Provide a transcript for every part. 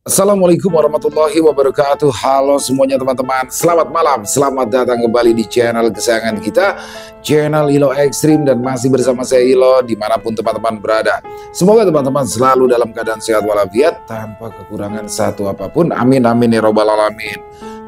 Assalamualaikum warahmatullahi wabarakatuh. Halo semuanya teman-teman, selamat malam, selamat datang kembali di channel kesayangan kita, channel Ilo Ekstrim, dan masih bersama saya Ilo dimanapun teman-teman berada. Semoga teman-teman selalu dalam keadaan sehat walafiat tanpa kekurangan satu apapun, amin amin ya robbal alamin.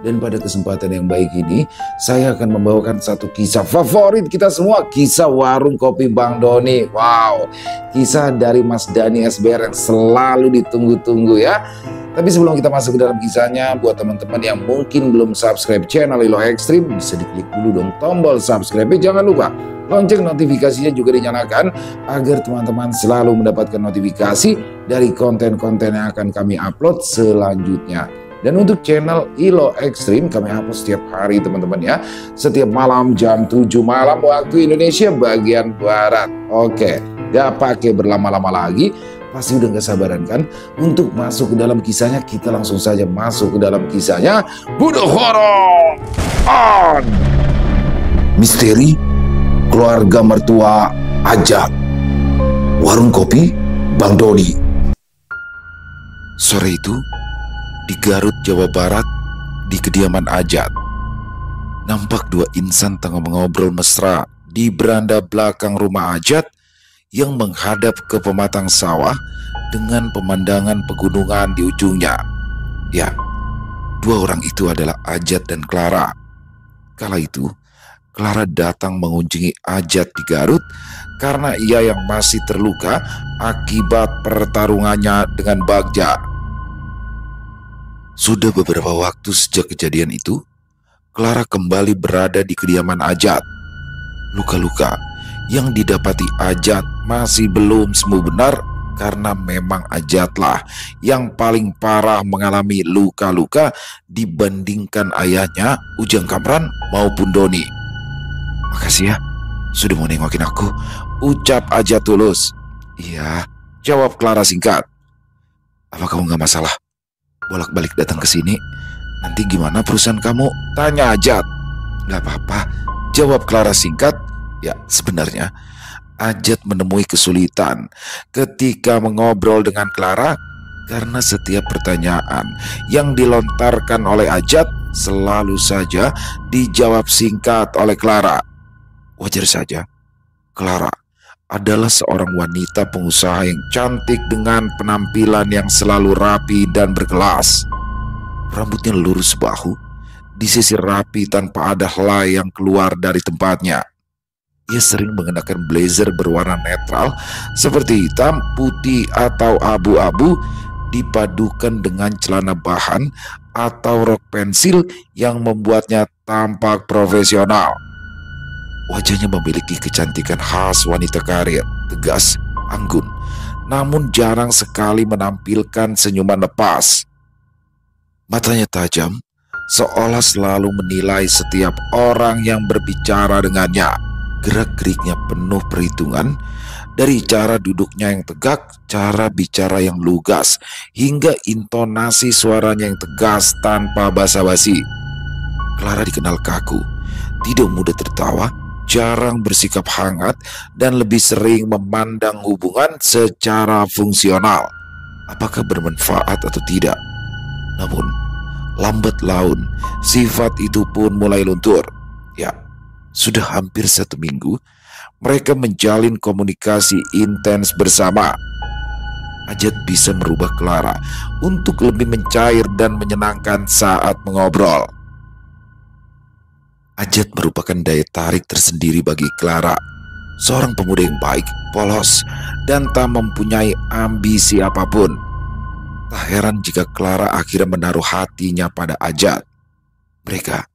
Dan pada kesempatan yang baik ini, saya akan membawakan satu kisah favorit kita semua, kisah warung kopi Bang Doni. Wow, kisah dari Mas Dani SBR yang selalu ditunggu-tunggu ya. Tapi sebelum kita masuk ke dalam kisahnya, buat teman-teman yang mungkin belum subscribe channel Ilo Ekstrim, bisa diklik dulu dong tombol subscribe. Jangan lupa lonceng notifikasinya juga dinyalakan agar teman-teman selalu mendapatkan notifikasi dari konten-konten yang akan kami upload selanjutnya. Dan untuk channel Ilo Ekstrim kami upload setiap hari teman-teman ya. Setiap malam jam 7 malam waktu Indonesia bagian Barat. Oke, gak pakai berlama-lama lagi. Pasti udah gak sabaran kan untuk masuk ke dalam kisahnya. Kita langsung saja masuk ke dalam kisahnya. Budo horor on. Misteri keluarga mertua Ajat, warung kopi Bang Doni. Sore itu di Garut, Jawa Barat, di kediaman Ajat, nampak dua insan tengah mengobrol mesra di beranda belakang rumah Ajat yang menghadap ke pematang sawah dengan pemandangan pegunungan di ujungnya. Ya, dua orang itu adalah Ajat dan Clara. Kala itu, Clara datang mengunjungi Ajat di Garut karena ia yang masih terluka akibat pertarungannya dengan Bagja. Sudah beberapa waktu sejak kejadian itu, Clara kembali berada di kediaman Ajat. Luka-luka yang didapati Ajat masih belum sembuh benar karena memang Ajatlah yang paling parah mengalami luka-luka dibandingkan ayahnya, Ujang Kamran maupun Doni. Makasih ya, sudah mau nengokin aku, ucap Ajat tulus. Iya, jawab Clara singkat. Apa kamu gak masalah bolak-balik datang ke sini? Nanti gimana perusahaan kamu? Tanya Ajat. Gak apa-apa, jawab Clara singkat. Ya, sebenarnya Ajat menemui kesulitan ketika mengobrol dengan Clara karena setiap pertanyaan yang dilontarkan oleh Ajat selalu saja dijawab singkat oleh Clara. Wajar saja, Clara adalah seorang wanita pengusaha yang cantik dengan penampilan yang selalu rapi dan berkelas. Rambutnya lurus bahu, disisir rapi tanpa ada helai yang keluar dari tempatnya. Ia sering mengenakan blazer berwarna netral seperti hitam, putih, atau abu-abu dipadukan dengan celana bahan atau rok pensil yang membuatnya tampak profesional. Wajahnya memiliki kecantikan khas wanita karir, tegas, anggun, namun jarang sekali menampilkan senyuman lepas. Matanya tajam, seolah selalu menilai setiap orang yang berbicara dengannya. Gerak-geriknya penuh perhitungan, dari cara duduknya yang tegak, cara bicara yang lugas, hingga intonasi suaranya yang tegas tanpa basa-basi. Clara dikenal kaku, tidak mudah tertawa, jarang bersikap hangat, dan lebih sering memandang hubungan secara fungsional, apakah bermanfaat atau tidak. Namun, lambat laun, sifat itu pun mulai luntur. Ya, sudah hampir 1 minggu, mereka menjalin komunikasi intens bersama. Ajat bisa merubah Clara untuk lebih mencair dan menyenangkan saat mengobrol. Ajat merupakan daya tarik tersendiri bagi Clara, seorang pemuda yang baik, polos, dan tak mempunyai ambisi apapun. Tak heran jika Clara akhirnya menaruh hatinya pada Ajat. Mereka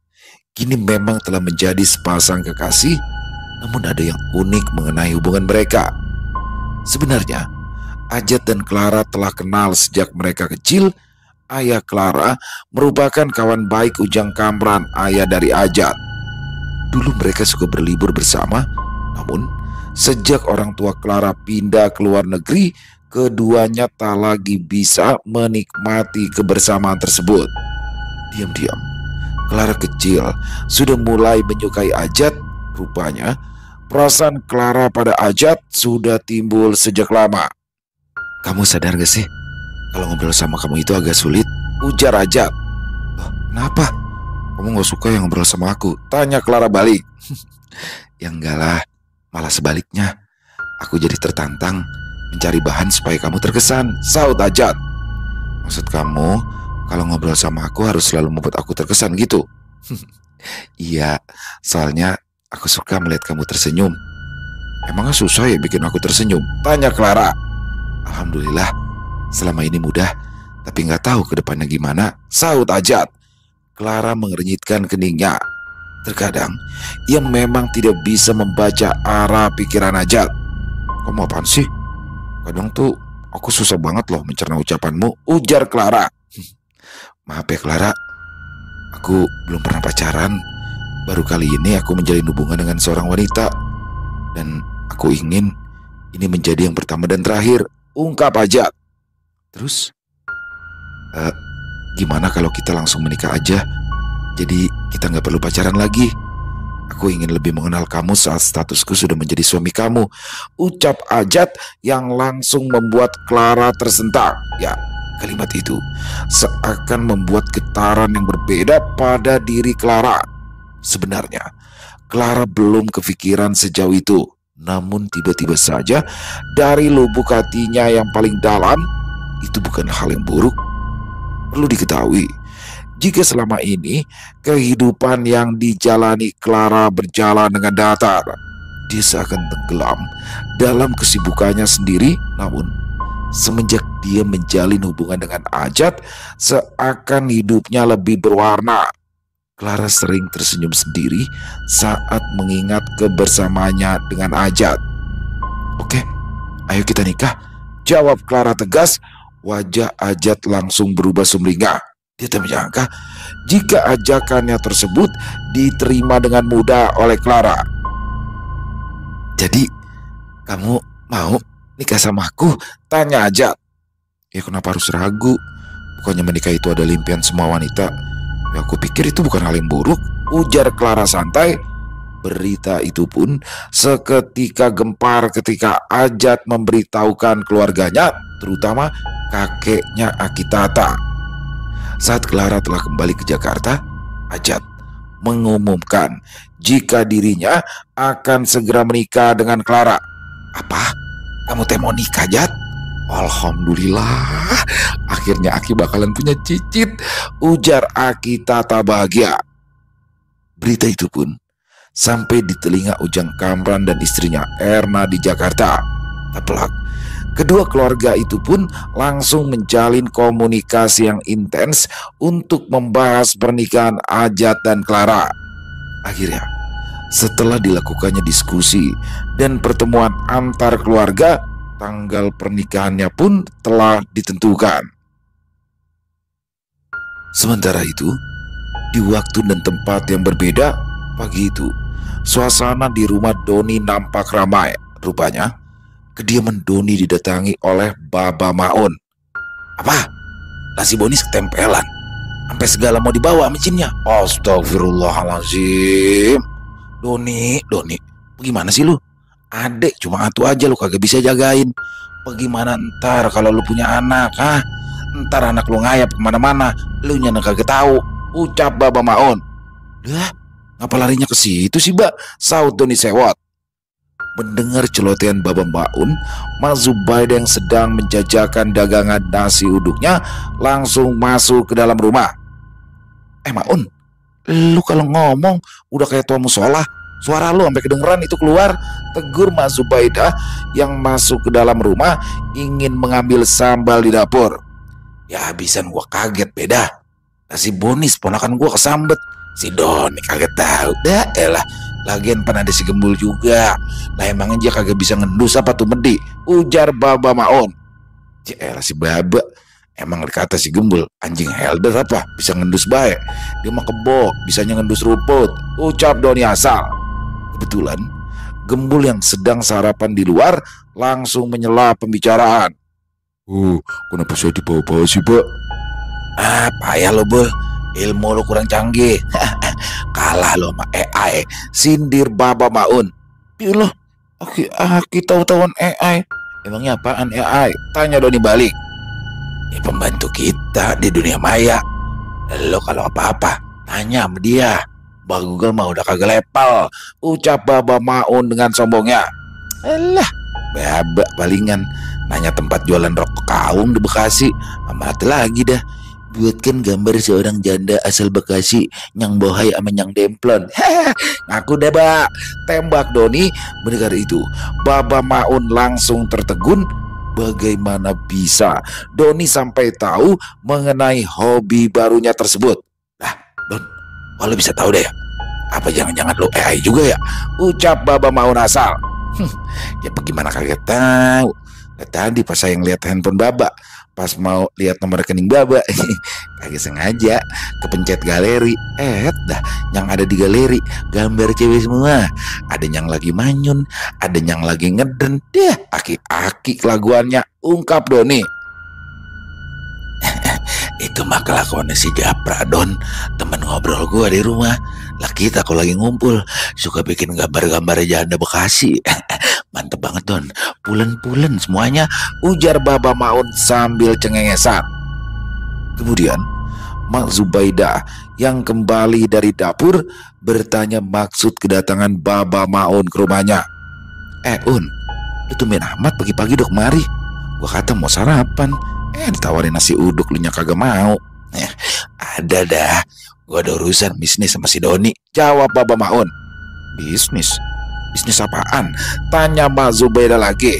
kini memang telah menjadi sepasang kekasih, namun ada yang unik mengenai hubungan mereka. Sebenarnya, Ajat dan Clara telah kenal sejak mereka kecil. Ayah Clara merupakan kawan baik Ujang Kamran, ayah dari Ajat. Dulu mereka suka berlibur bersama, namun sejak orang tua Clara pindah ke luar negeri, keduanya tak lagi bisa menikmati kebersamaan tersebut. Diam-diam, Clara kecil sudah mulai menyukai Ajat. Rupanya, perasaan Clara pada Ajat sudah timbul sejak lama. Kamu sadar gak sih? kalau ngobrol sama kamu itu agak sulit, ujar Ajat. Loh, kenapa? Kamu gak suka yang ngobrol sama aku? Tanya Clara balik. Ya enggak lah, malah sebaliknya. Aku jadi tertantang mencari bahan supaya kamu terkesan, saut Ajat. Maksud kamu, kalau ngobrol sama aku harus selalu membuat aku terkesan gitu? Iya, soalnya aku suka melihat kamu tersenyum. Emangnya susah ya bikin aku tersenyum? Tanya Clara. Alhamdulillah, selama ini mudah, tapi nggak tahu ke depannya gimana, saut Ajat. Clara mengernyitkan keningnya. Terkadang, ia memang tidak bisa membaca arah pikiran Ajat. Kamu apaan sih? Kadang tuh aku susah banget loh mencerna ucapanmu, ujar Clara. Maaf ya Clara, aku belum pernah pacaran. Baru kali ini aku menjalin hubungan dengan seorang wanita. Dan aku ingin ini menjadi yang pertama dan terakhir, ungkap Ajat. Terus, gimana kalau kita langsung menikah aja? Jadi kita gak perlu pacaran lagi. Aku ingin lebih mengenal kamu saat statusku sudah menjadi suami kamu, ucap Ajat yang langsung membuat Clara tersentak. Ya, kalimat itu seakan membuat getaran yang berbeda pada diri Clara. Sebenarnya, Clara belum kepikiran sejauh itu. Namun tiba-tiba saja dari lubuk hatinya yang paling dalam, itu bukan hal yang buruk. Perlu diketahui, jika selama ini kehidupan yang dijalani Clara berjalan dengan datar, dia seakan tenggelam dalam kesibukannya sendiri. Namun semenjak dia menjalin hubungan dengan Ajat, seakan hidupnya lebih berwarna. Clara sering tersenyum sendiri saat mengingat kebersamaannya dengan Ajat. Oke, ayo kita nikah, jawab Clara tegas. Wajah Ajat langsung berubah sumringah. Dia tak menyangka jika ajakannya tersebut diterima dengan mudah oleh Clara. Jadi, kamu mau nikah sama aku? Tanya Ajat. Ya kenapa harus ragu? Bukannya menikah itu ada impian semua wanita. Ya aku pikir itu bukan hal yang buruk, ujar Clara santai. Berita itu pun seketika gempar ketika Ajat memberitahukan keluarganya, terutama kakeknya Akitata. Saat Clara telah kembali ke Jakarta, Ajat mengumumkan jika dirinya akan segera menikah dengan Clara. Apa? Kamu teh mau nikah, Jat? Alhamdulillah, akhirnya Aki bakalan punya cicit, ujar Akitata bahagia. Berita itu pun sampai di telinga Ujang Kamran dan istrinya Erna di Jakarta. Teplak, kedua keluarga itu pun langsung menjalin komunikasi yang intens untuk membahas pernikahan Ajat dan Clara. Akhirnya, setelah dilakukannya diskusi dan pertemuan antar keluarga, tanggal pernikahannya pun telah ditentukan. Sementara itu, di waktu dan tempat yang berbeda, pagi itu, suasana di rumah Doni nampak ramai. Rupanya, kediaman Doni didatangi oleh Baba Maun. Apa? Nasi bonis ketempelan. Sampai segala mau dibawa micinnya. Astagfirullahaladzim. Doni, bagaimana sih lu? Adek cuma atu aja lu kagak bisa jagain. Bagaimana ntar kalau lu punya anak, Ntar anak lu ngayap kemana-mana, lu nyana kagak tahu, ucap Baba Maun. Lah, ngapa larinya ke situ sih, Mbak? Saut Doni sewot. Mendengar celotehan Baba Maun, Mak Zubaida yang sedang menjajakan dagangan nasi uduknya langsung masuk ke dalam rumah. Maun, lu kalau ngomong udah kayak tua musola. Suara lu sampai kedengeran itu keluar, tegur Mak Zubaida yang masuk ke dalam rumah ingin mengambil sambal di dapur. Ya habisan gua kaget beda. Nasi bonis ponakan gua kesambet. Si Doni kaget tahu. Dah elah, lagian pan ada si Gembul juga. Lah emangnya dia kagak bisa ngendus apa tuh medi, ujar Baba Maun. Elah si Baba, emang kata si Gembul anjing helder apa bisa ngendus baik. Dia mah kebo, bisanya ngendus rumput, ucap Doni asal. Kebetulan Gembul yang sedang sarapan di luar langsung menyela pembicaraan. Kenapa saya dibawa-bawa sih, Pak? Payah lo, Bul. Ilmu lo kurang canggih. Kalah lo sama AI, sindir Baba Maun. Pilih, Aki tahu-tahuan AI. Emangnya apaan AI? Tanya Doni balik. Pembantu kita di dunia maya. Lo kalau apa-apa tanya sama dia. Mbak Google mah udah kagak lepal, ucap Baba Maun dengan sombongnya. Elah, babak palingan nanya tempat jualan rokok kaung di Bekasi. Amat lagi dah. Buatkan gambar seorang janda asal Bekasi, Nyang Bohai sama Nyang Demplon. Ngaku deh, Mbak. Tembak Doni. Mendengar itu, Baba Maun langsung tertegun. Bagaimana bisa Doni sampai tahu mengenai hobi barunya tersebut? Lah, Don, lo bisa tahu deh ya? Apa jangan-jangan lo AI juga ya? Ucap Baba Maun asal. Ya bagaimana kagak tahu. Tadi pas saya ngeliat handphone Baba, pas mau lihat nomor rekening Baba, kagak sengaja kepencet galeri. Dah, yang ada di galeri gambar cewek semua. Ada yang lagi manyun, ada yang lagi ngeden. Deh, aki-aki kelaguannya, ungkap Doni. Itu mah kelakuannya si Japra, Don, temen ngobrol gua di rumah. Lah kita kalau lagi ngumpul suka bikin gambar-gambar janda Bekasi. Mantep banget, Don, pulen-pulen semuanya, ujar Baba Maun sambil cengengesan. Kemudian Mak Zubaidah yang kembali dari dapur bertanya maksud kedatangan Baba Maun ke rumahnya. Un, lu tumben amat pagi-pagi dok mari. Gua kata mau sarapan, ditawarin nasi uduk lu nya kagak mau. Ada dah, gua ada urusan bisnis sama si Doni, jawab Baba Maun. Bisnis? Bisnis apaan? Tanya Mak Zubaidah lagi.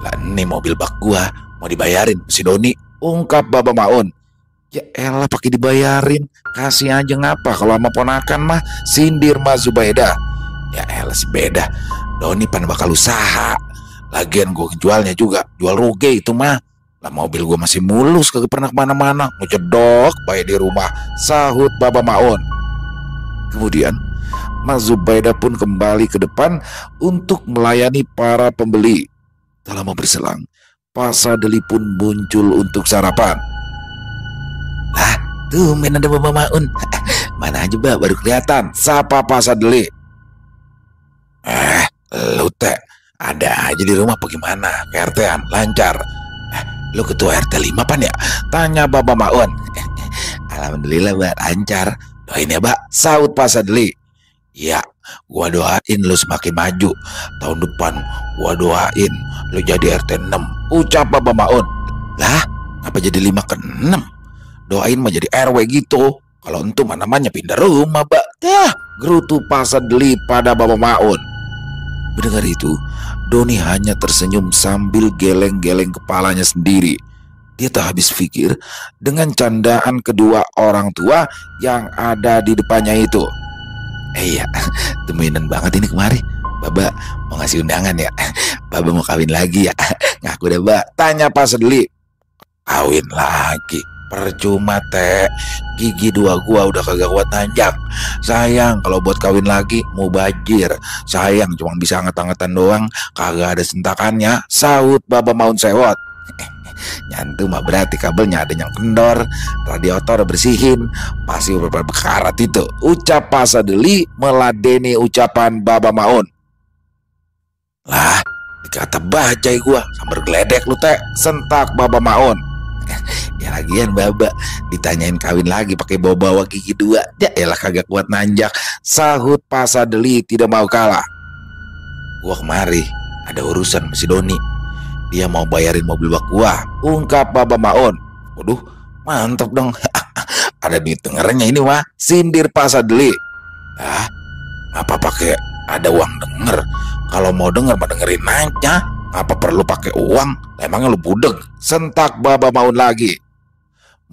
Lah ini mobil bak gua mau dibayarin si Doni, ungkap Baba Maun. Ya elah pakai dibayarin, kasih aja ngapa kalau sama ponakan mah, sindir Mak Zubaidah. Ya elah si beda, Doni pan bakal usaha. Lagian gua jualnya juga jual rugi itu mah. Lah mobil gua masih mulus, kagak pernah kemana-mana, ngecedok baik di rumah, sahut Baba Maun. Kemudian Mak Zubaidah pun kembali ke depan untuk melayani para pembeli. Tak lama berselang, Pak Sadeli pun muncul untuk sarapan. Lah, tuh main ada Baba Maun. Mana aja, Mbak, baru kelihatan, sapa Pak Sadeli. Lu teh ada aja di rumah bagaimana? KRT-an lancar. Lu ketua RT 5 pan ya? Tanya Baba Maun. Alhamdulillah, Mbak, lancar. Doain ya, Mbak, saut Pak Sadeli. Ya, gua doain lu semakin maju. Tahun depan gua doain lu jadi RT 6, ucap Baba Maun. Lah, ngapa jadi 5 ke 6? Doain mah jadi RW gitu. Kalau entu mah namanya pindah rumah, Mbak. Dah, gerutu Pak Sadeli pada Baba Maun. Mendengar itu, Doni hanya tersenyum sambil geleng-geleng kepalanya sendiri. Dia tak habis pikir dengan candaan kedua orang tua yang ada di depannya itu. Iya, temenan banget ini kemari. Baba mau ngasih undangan ya. Baba mau kawin lagi ya. Ngaku deh, Mbak, tanya Pak Sadeli. Kawin lagi? Percuma, teh. Gigi dua gua udah kagak kuat nanjak. Sayang kalau buat kawin lagi mau bajir. Sayang cuma bisa anget-angetan doang, kagak ada sentakannya, sahut Baba Maun sewot. Nyantu mah berarti kabelnya ada yang kendor, radiator bersihin, pasti berbekarat itu, ucap Pak Sadeli meladeni ucapan Baba Maun. Lah, dikata bajai gua, sambar geledek lu teh, sentak Baba Maun. Ya lagian Baba ditanyain kawin lagi pakai bawa-bawa gigi dua, ya elah kagak kuat nanjak, sahut Pak Sadeli tidak mau kalah. Gua kemari ada urusan sama si Doni. Dia mau bayarin mobil bak gua, ungkap Baba Maun. Waduh, mantap dong. Ada duit dengernya ini mah, sindir Pak Sadeli. Ah, apa pakai ada uang denger? Kalau mau denger mah dengerin aja. Apa perlu pakai uang? Emangnya lu budeg? Sentak Baba Maun lagi.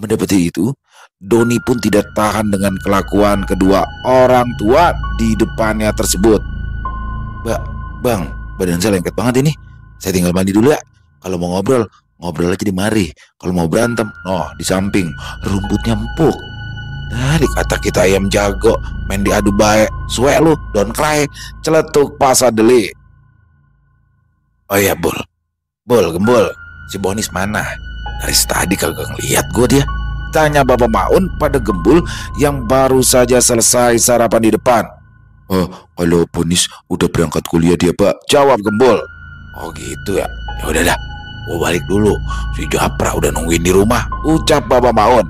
Mendapati itu, Doni pun tidak tahan dengan kelakuan kedua orang tua di depannya tersebut. Bang, badan saya lengket banget ini. Saya tinggal mandi dulu ya. Kalau mau ngobrol, ngobrol aja di mari. Kalau mau berantem, di samping, rumputnya empuk. Nah, dikata kita ayam jago, main diadu baik. Suwe lu, don't cry, celetuk Pak Sadeli. Oh iya, Bol, Gembul, si Bonis mana? Dari tadi kagak ngeliat gue dia. Tanya Baba Maun pada Gembul yang baru saja selesai sarapan di depan. Kalau Bonis udah berangkat kuliah dia, Pak, jawab Gembul. Oh gitu ya. Ya udah dah, Gue balik dulu, si Japra udah nungguin di rumah, ucap Baba Maun.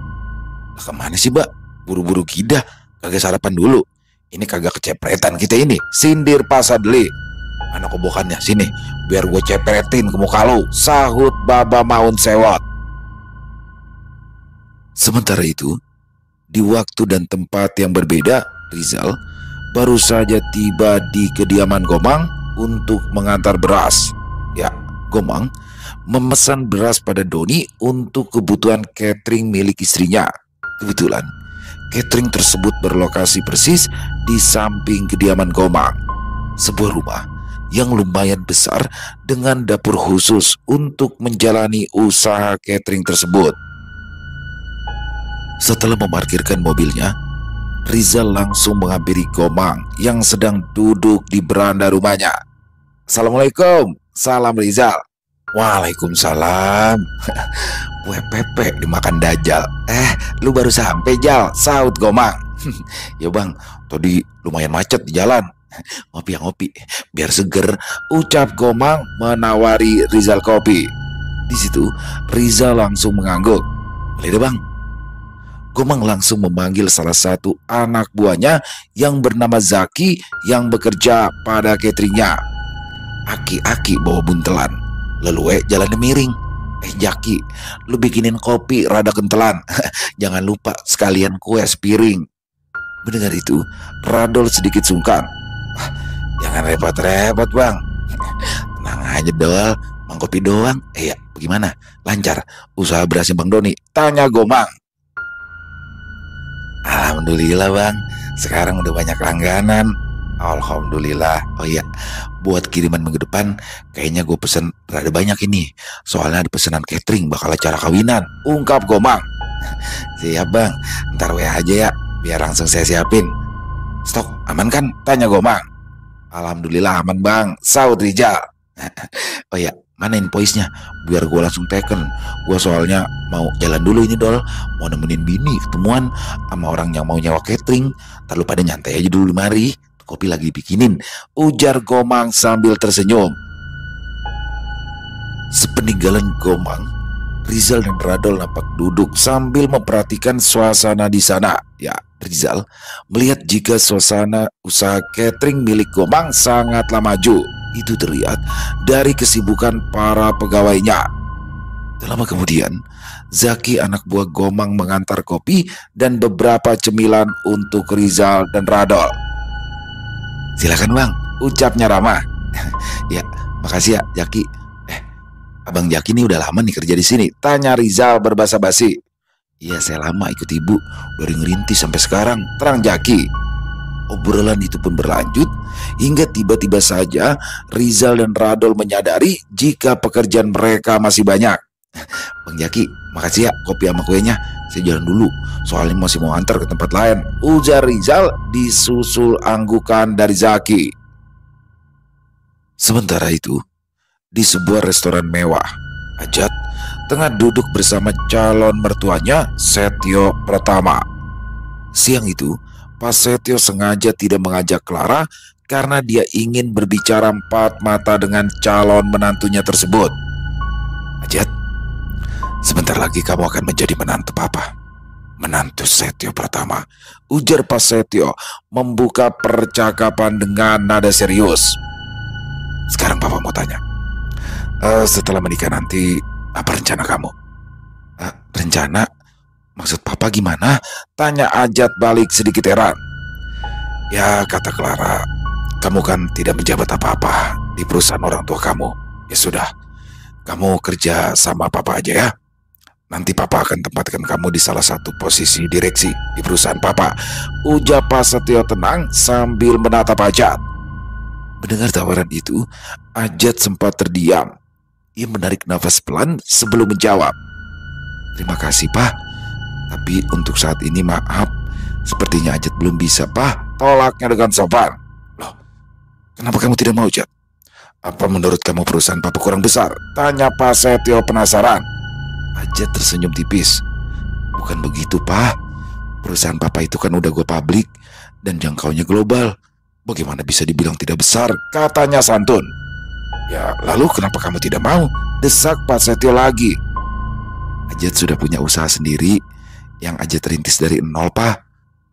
Lah kemana sih, Mbak? Buru-buru gidah, kagak sarapan dulu. Ini kagak kecepretan kita ini, sindir Pak Sadli. Mana kobokannya, sini, biar gue cepretin ke muka lu, sahut Baba Maun sewot. Sementara itu, di waktu dan tempat yang berbeda, Rizal baru saja tiba di kediaman Gomang untuk mengantar beras. Ya, Gomang memesan beras pada Doni untuk kebutuhan catering milik istrinya. Kebetulan, catering tersebut berlokasi persis di samping kediaman Gomang. Sebuah rumah yang lumayan besar dengan dapur khusus untuk menjalani usaha catering tersebut. Setelah memarkirkan mobilnya, Rizal langsung menghampiri Gomang yang sedang duduk di beranda rumahnya. Assalamualaikum, salam Rizal. Waalaikumsalam. Kue pepe dimakan Dajjal. Lu baru sampai, Jal, saut Gomang. Ya bang, tadi lumayan macet di jalan. Ngopi ya ngopi, biar seger, ucap Gomang menawari Rizal kopi. Di situ Rizal langsung mengangguk. Boleh deh bang. Gomang langsung memanggil salah satu anak buahnya yang bernama Zaki yang bekerja pada cateringnya. Aki-aki bawa buntelan, lelue jalannya miring. Jaki, lu bikinin kopi rada kentelan. Jangan lupa sekalian kue sepiring. Mendengar itu, Radol sedikit sungkan. Jangan repot-repot bang. Tenang aja Dol, mang kopi doang. Ya, bagaimana? Lancar usaha berasnya Bang Doni? Tanya Gomang. Alhamdulillah bang, sekarang udah banyak langganan. Alhamdulillah. Oh iya, buat kiriman minggu depan kayaknya gue pesen rada banyak ini. Soalnya ada pesanan catering bakal acara kawinan, ungkap Gomang. Siap bang, ntar WA aja ya, biar langsung saya siapin. Stok aman kan? Tanya Gomang. Alhamdulillah aman bang, saut Rizal. Oh iya, mana invoice-nya? Biar gue langsung teken. Gue soalnya mau jalan dulu ini Dol, mau nemenin bini ketemuan sama orang yang mau nyawa catering. Ntar lu pada nyantai aja dulu mari, kopi lagi bikinin, ujar Gomang sambil tersenyum. Sepeninggalan Gomang, Rizal dan Radol nampak duduk sambil memperhatikan suasana di sana. Ya, Rizal melihat jika suasana usaha catering milik Gomang sangatlah maju. Itu terlihat dari kesibukan para pegawainya. Tak lama kemudian, Zaki anak buah Gomang mengantar kopi dan beberapa cemilan untuk Rizal dan Radol. Silakan bang, ucapnya ramah. Ya, makasih ya Zaki. Abang Zaki ini udah lama nih kerja di sini, tanya Rizal berbasa basi. Iya, saya lama ikut ibu, dari ngerintis sampai sekarang, terang Zaki. Obrolan itu pun berlanjut hingga tiba-tiba saja Rizal dan Radol menyadari jika pekerjaan mereka masih banyak. Bang Zaki, makasih ya kopi sama kuenya. Saya jalan dulu, soalnya masih mau antar ke tempat lain, ujar Rizal disusul anggukan dari Zaki. Sementara itu, di sebuah restoran mewah, Ajat tengah duduk bersama calon mertuanya Setio Pratama. Siang itu, Pak Setio sengaja tidak mengajak Clara karena dia ingin berbicara empat mata dengan calon menantunya tersebut. Ajat, sebentar lagi kamu akan menjadi menantu papa. Menantu Setio Pratama, ujar Pak Setio membuka percakapan dengan nada serius. Sekarang papa mau tanya, setelah menikah nanti apa rencana kamu? Rencana? Maksud papa gimana? Tanya Ajat balik sedikit heran. Ya, kata Clara, kamu kan tidak menjabat apa-apa di perusahaan orang tua kamu. Ya sudah, kamu kerja sama papa aja ya. Nanti papa akan tempatkan kamu di salah satu posisi direksi di perusahaan papa, ujar Pak Setio tenang sambil menatap Ajat. Mendengar tawaran itu, Ajat sempat terdiam. Ia menarik nafas pelan sebelum menjawab. Terima kasih Pak, tapi untuk saat ini maaf, sepertinya Ajat belum bisa Pak, tolaknya dengan sopan. Loh, kenapa kamu tidak mau Ajat? Apa menurut kamu perusahaan papa kurang besar? Tanya Pak Setio penasaran. Ajat tersenyum tipis. Bukan begitu Pak, perusahaan papa itu kan udah go publik dan jangkauannya global. Bagaimana bisa dibilang tidak besar? Katanya santun. Ya, lalu kenapa kamu tidak mau? Desak Pak Setio lagi. Ajat sudah punya usaha sendiri yang Ajat rintis dari nol, Pak.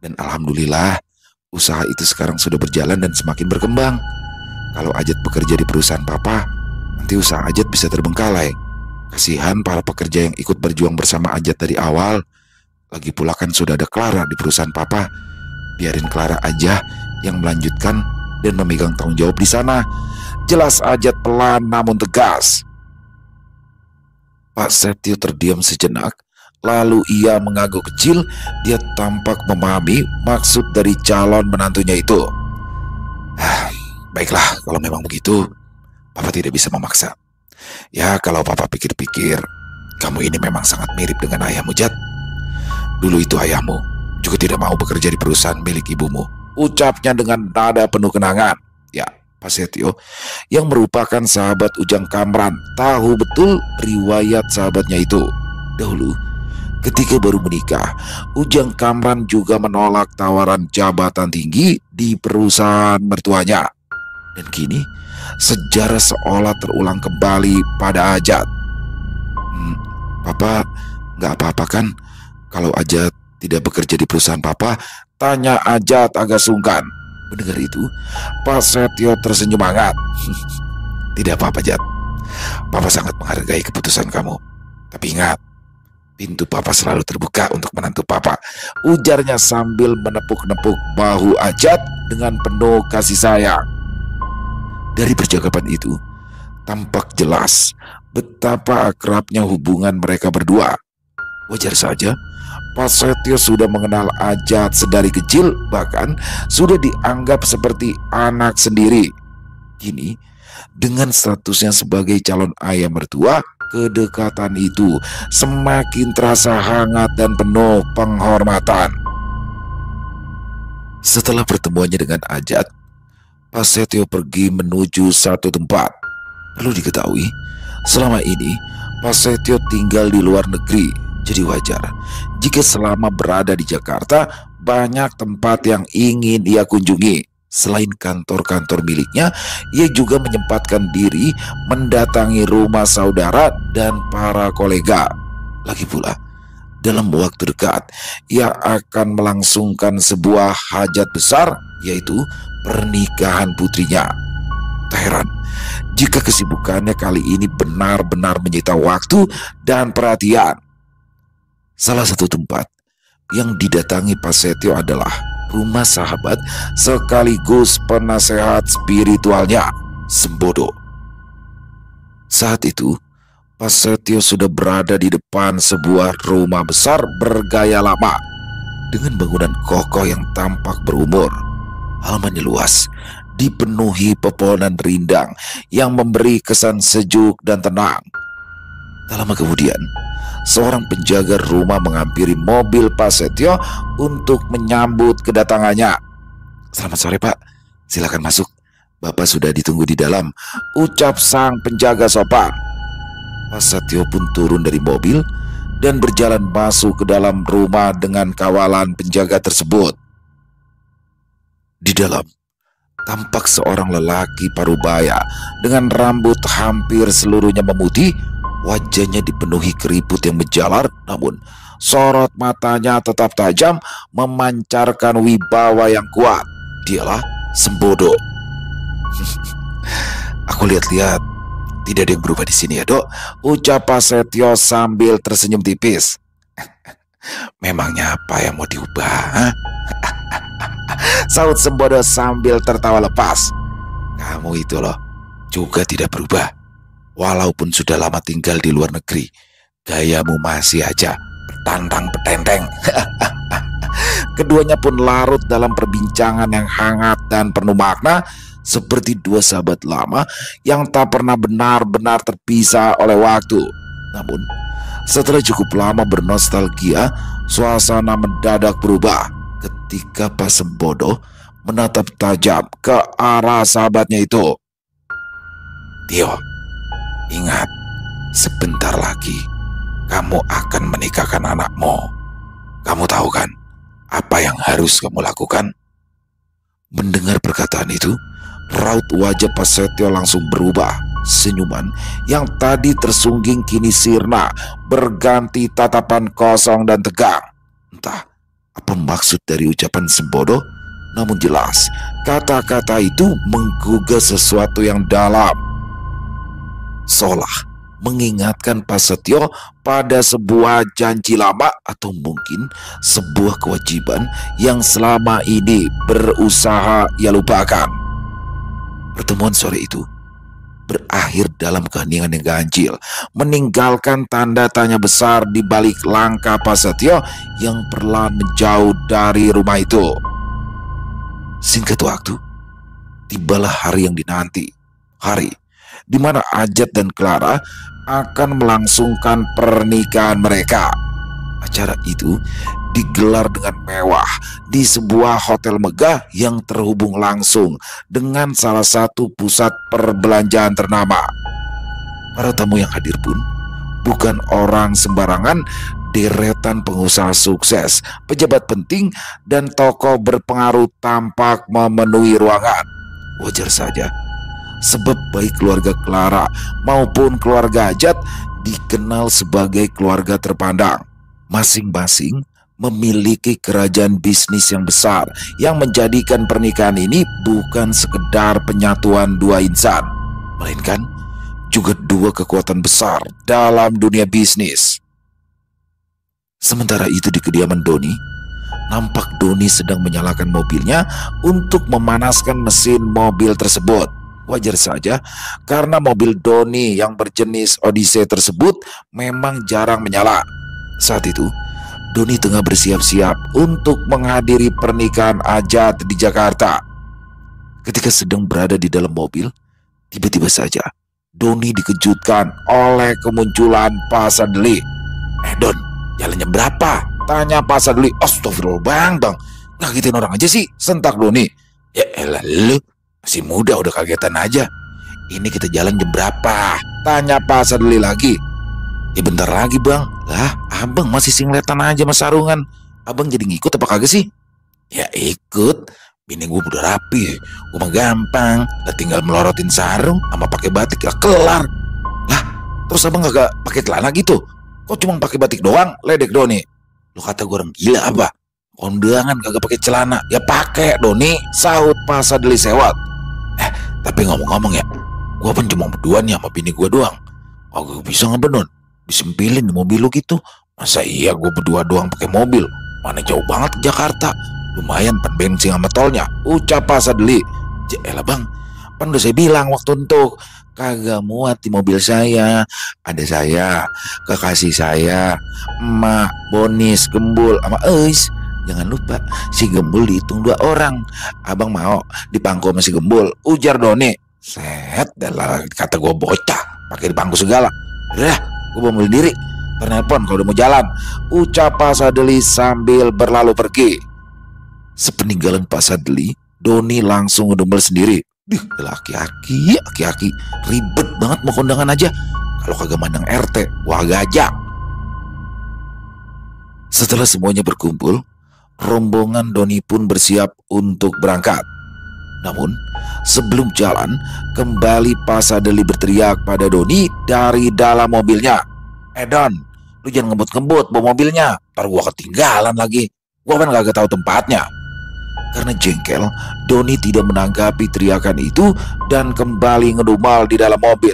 Dan alhamdulillah, usaha itu sekarang sudah berjalan dan semakin berkembang. Kalau Ajat bekerja di perusahaan Papa, nanti usaha Ajat bisa terbengkalai. Kasihan para pekerja yang ikut berjuang bersama Ajat dari awal. Lagi pula kan sudah ada Clara di perusahaan Papa. Biarin Clara aja yang melanjutkan dan memegang tanggung jawab di sana. Jelas Ajat pelan namun tegas. Pak Setio terdiam sejenak, lalu ia mengangguk kecil. Dia tampak memahami maksud dari calon menantunya itu. Baiklah, kalau memang begitu, Papa tidak bisa memaksa. Ya, kalau Papa pikir-pikir, kamu ini memang sangat mirip dengan ayahmu, Jat. Dulu itu ayahmu juga tidak mau bekerja di perusahaan milik ibumu, ucapnya dengan nada penuh kenangan. Ya, Pak Setio yang merupakan sahabat Ujang Kamran tahu betul riwayat sahabatnya itu. Dahulu ketika baru menikah, Ujang Kamran juga menolak tawaran jabatan tinggi di perusahaan mertuanya. Dan kini sejarah seolah terulang kembali pada Ajat. Papa nggak apa-apa kan kalau Ajat tidak bekerja di perusahaan Papa? Tanya Ajat agak sungkan. Mendengar itu, Pak Setio tersenyum hangat. Tidak apa-apa, Jat. Papa sangat menghargai keputusan kamu. Tapi ingat, pintu Papa selalu terbuka untuk menantu Papa, ujarnya sambil menepuk-nepuk bahu Ajat dengan penuh kasih sayang. Dari percakapan itu, tampak jelas betapa akrabnya hubungan mereka berdua. Wajar saja, Pak Setio sudah mengenal Ajat sedari kecil, bahkan sudah dianggap seperti anak sendiri. Kini, dengan statusnya sebagai calon ayah mertua, kedekatan itu semakin terasa hangat dan penuh penghormatan. Setelah pertemuannya dengan Ajat, Pak Setio pergi menuju satu tempat. Perlu diketahui, selama ini Pak Setio tinggal di luar negeri. Jadi wajar jika selama berada di Jakarta banyak tempat yang ingin ia kunjungi. Selain kantor-kantor miliknya, ia juga menyempatkan diri mendatangi rumah saudara dan para kolega. Lagi pula, dalam waktu dekat, ia akan melangsungkan sebuah hajat besar, yaitu pernikahan putrinya. Tak heran jika kesibukannya kali ini benar-benar menyita waktu dan perhatian. Salah satu tempat yang didatangi Pak Setio adalah rumah sahabat sekaligus penasehat spiritualnya, Sembodo. Saat itu, Pak Setio sudah berada di depan sebuah rumah besar bergaya lama dengan bangunan kokoh yang tampak berumur. Halamannya luas, dipenuhi pepohonan rindang yang memberi kesan sejuk dan tenang. Tak lama kemudian, seorang penjaga rumah menghampiri mobil Pak Setio untuk menyambut kedatangannya. Selamat sore, Pak. Silakan masuk. Bapak sudah ditunggu di dalam, ucap sang penjaga sopan. Pak Setio pun turun dari mobil dan berjalan masuk ke dalam rumah dengan kawalan penjaga tersebut. Di dalam, tampak seorang lelaki parubaya dengan rambut hampir seluruhnya memutih. Wajahnya dipenuhi keriput yang menjalar, namun sorot matanya tetap tajam, memancarkan wibawa yang kuat. Dialah Sembodo. Aku lihat-lihat tidak ada yang berubah di sini ya, Dok, ucap Pak Setio sambil tersenyum tipis. Memangnya apa yang mau diubah? Saut Sembodo sambil tertawa lepas. Kamu itu loh juga tidak berubah. Walaupun sudah lama tinggal di luar negeri, gayamu masih aja petantang petenteng. Keduanya pun larut dalam perbincangan yang hangat dan penuh makna, seperti dua sahabat lama yang tak pernah benar-benar terpisah oleh waktu. Namun, setelah cukup lama bernostalgia, suasana mendadak berubah ketika Pak Sembodo menatap tajam ke arah sahabatnya itu. Tio, ingat, sebentar lagi kamu akan menikahkan anakmu. Kamu tahu kan apa yang harus kamu lakukan? Mendengar perkataan itu, raut wajah Pak Setio langsung berubah. Senyuman yang tadi tersungging kini sirna, berganti tatapan kosong dan tegang. Entah apa maksud dari ucapan sembodo, namun jelas kata-kata itu menggugah sesuatu yang dalam, seolah mengingatkan Pak Setio pada sebuah janji lama atau mungkin sebuah kewajiban yang selama ini berusaha ia lupakan. Pertemuan sore itu berakhir dalam keheningan yang ganjil, meninggalkan tanda tanya besar di balik langkah Pak Setio yang perlahan menjauh dari rumah itu. Singkat waktu, tibalah hari yang dinanti, hari di mana Ajat dan Clara akan melangsungkan pernikahan mereka. Acara itu digelar dengan mewah di sebuah hotel megah yang terhubung langsung dengan salah satu pusat perbelanjaan ternama. Para tamu yang hadir pun bukan orang sembarangan, deretan pengusaha sukses, pejabat penting, dan tokoh berpengaruh tampak memenuhi ruangan. Wajar saja, sebab baik keluarga Clara maupun keluarga Ajat dikenal sebagai keluarga terpandang. Masing-masing memiliki kerajaan bisnis yang besar yang menjadikan pernikahan ini bukan sekedar penyatuan dua insan, melainkan juga dua kekuatan besar dalam dunia bisnis. Sementara itu di kediaman Doni, nampak Doni sedang menyalakan mobilnya untuk memanaskan mesin mobil tersebut. Wajar saja karena mobil Doni yang berjenis Odyssey tersebut memang jarang menyala. Saat itu Doni tengah bersiap-siap untuk menghadiri pernikahan Ajat di Jakarta. Ketika sedang berada di dalam mobil, tiba-tiba saja Doni dikejutkan oleh kemunculan Pak Sadli. Don, jalan jam berapa? Tanya Pak Sadli. Astagfirullah bang, ngagetin orang aja sih, sentak Doni. Ya elah lu, masih muda udah kagetan aja. Ini kita jalan jam berapa? Tanya Pak Sadli lagi. Ya bentar lagi bang. Lah abang masih singletan aja sama sarungan. Abang jadi ngikut apa kagak sih? Ya ikut. Bini gue udah rapi. Gue mah gampang. Lah tinggal melorotin sarung sama pakai batik ya kelar. Lah terus abang kagak pakai celana gitu? Kok cuma pakai batik doang? Ledek Doni. Lu kata gue orang gila apa? Kondangan kagak pakai celana. Ya pakai Doni, sahut Pak Sadli sewot. Tapi ngomong-ngomong ya, gue pun cuma berdua nih sama bini gue doang. Kagak bisa ngebenon disempilin di mobil lu gitu. Masa iya gue berdua doang pakai mobil? Mana jauh banget ke Jakarta. Lumayan pan bensin sama tolnya, ucap Pak Sadli. Elah bang, pan udah saya bilang waktu untuk kagak muat di mobil saya. Ada saya, kekasih saya, emak, Bonis, Gembul, sama Eis. Jangan lupa si Gembul dihitung 2 orang. Abang mau dipangku sama si Gembul, ujar Doni. Set, adalah kata gue bocah pakai dipangku segala. Udah, gue mau ambil diri. Telepon kalau udah mau jalan, ucap Pak Sadli sambil berlalu pergi. Sepeninggalan Pak Sadli, Doni langsung ngedumel sendiri. Aki-aki ribet banget mau kondangan aja. Kalau kagak mandang RT, wah gajak. Setelah semuanya berkumpul, rombongan Doni pun bersiap untuk berangkat. Namun, sebelum jalan, kembali Pak Sadli berteriak pada Doni dari dalam mobilnya. Don, lu jangan ngebut-ngebut bawa mobilnya, ntar gua ketinggalan lagi. Gua kan kagak tahu tempatnya. Karena jengkel, Doni tidak menanggapi teriakan itu dan kembali ngedumel di dalam mobil.